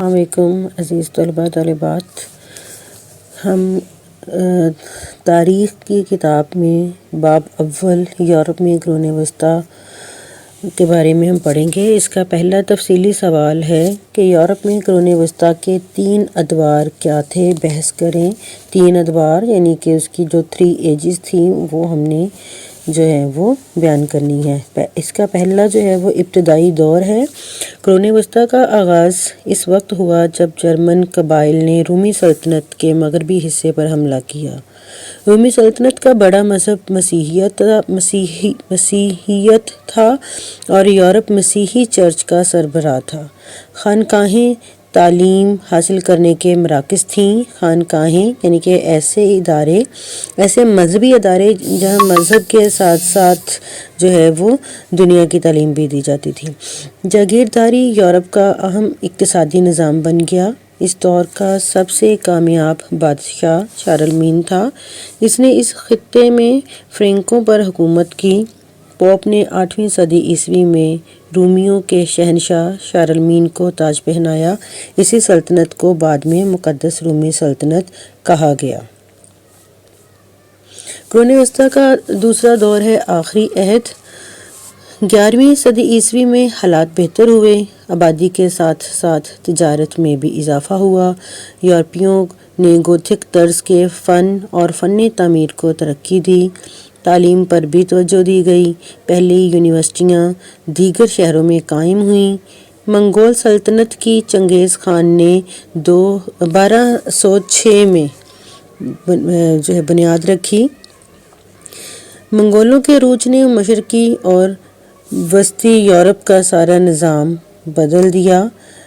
السلام علیکم عزیز طلباء طالبات، ہم تاریخ کی کتاب میں باب اول یورپ میں قرون وسطیٰ کے بارے میں ہم پڑھیں گے۔ اس کا پہلا تفصیلی سوال ہے کہ یورپ میں قرون وسطیٰ کے 3 ادوار کیا تھے، بحث کریں۔ 3 ادوار یعنی کہ اس کی جو 3 ایجز تھیں وہ ہم نے جو ہے وہ بیان کرنی ہے۔ اس کا پہلا جو ہے وہ ابتدائی دور ہے۔ قرون وسطیٰ کا آغاز اس وقت ہوا جب جرمن قبائل نے رومی سلطنت کے مغربی حصے پر حملہ کیا۔ رومی سلطنت کا بڑا مذہب مسیحیت تھا اور یورپ مسیحی چرچ کا سربراہ تھا۔ خانقاہیں تعلیم حاصل کرنے کے مراکز تھیں۔ خانقاہیں یعنی کہ ایسے مذہبی ادارے جہاں مذہب کے ساتھ ساتھ جو ہے وہ دنیا کی تعلیم بھی دی جاتی تھی۔ جاگیرداری یورپ کا اہم اقتصادی نظام بن گیا۔ اس دور کا سب سے کامیاب بادشاہ شارلمین تھا۔ اس نے اس خطے میں فرینکوں پر حکومت کی۔ پوپ نے 8ویں صدی عیسوی میں رومیوں کے شہنشاہ شارلمین کو تاج پہنایا۔ اسی سلطنت کو بعد میں مقدس رومی سلطنت کہا گیا۔ قرون وسطیٰ کا دوسرا دور ہے آخری عہد۔ 11ویں صدی عیسوی میں حالات بہتر ہوئے۔ آبادی کے ساتھ ساتھ تجارت میں بھی اضافہ ہوا۔ یورپیوں نے گوتھک طرز کے فن اور فن تعمیر کو ترقی دی۔ تعلیم پر بھی توجہ دی گئی۔ پہلی یونیورسٹیاں دیگر شہروں میں قائم ہوئیں۔ منگول سلطنت کی چنگیز خان نے 1206 میں جو ہے بنیاد رکھی۔ منگولوں کے عروج نے مشرقی اور وسطی یورپ کا سارا نظام بدل دیا۔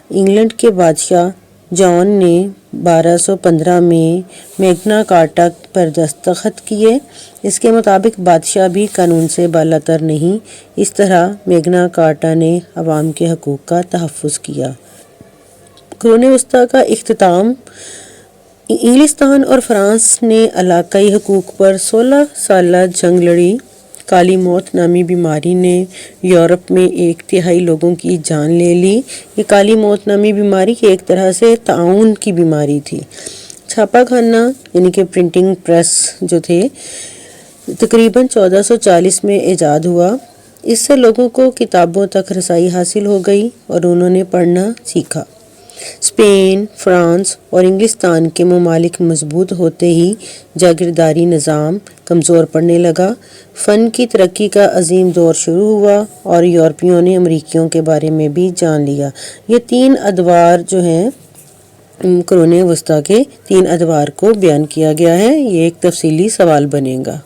انگلینڈ کے بادشاہ جان نے 1215 میں میگنا کارٹا پر دستخط کیے۔ اس کے مطابق بادشاہ بھی قانون سے بالاتر نہیں۔ اس طرح میگنا کارٹا نے عوام کے حقوق کا تحفظ کیا۔ قرون وسطیٰ کا اختتام۔ انگلستان اور فرانس نے علاقائی حقوق پر 16 سالہ جنگ لڑی۔ کالی موت نامی بیماری نے یورپ میں 1/3 لوگوں کی جان لے لی۔ یہ کالی موت نامی بیماری ایک طرح سے طاعون کی بیماری تھی۔ چھاپا خانہ یعنی کہ پرنٹنگ پریس جو تھے تقریباً 1440 میں ایجاد ہوا۔ اس سے لوگوں کو کتابوں تک رسائی حاصل ہو گئی اور انہوں نے پڑھنا سیکھا۔ اسپین، فرانس اور انگلستان کے ممالک مضبوط ہوتے ہی جاگیرداری نظام کمزور پڑنے لگا۔ فن کی ترقی کا عظیم دور شروع ہوا اور یورپیوں نے امریکیوں کے بارے میں بھی جان لیا۔ یہ 3 ادوار جو ہیں قرون وسطیٰ کے 3 ادوار کو بیان کیا گیا ہے۔ یہ ایک تفصیلی سوال بنے گا۔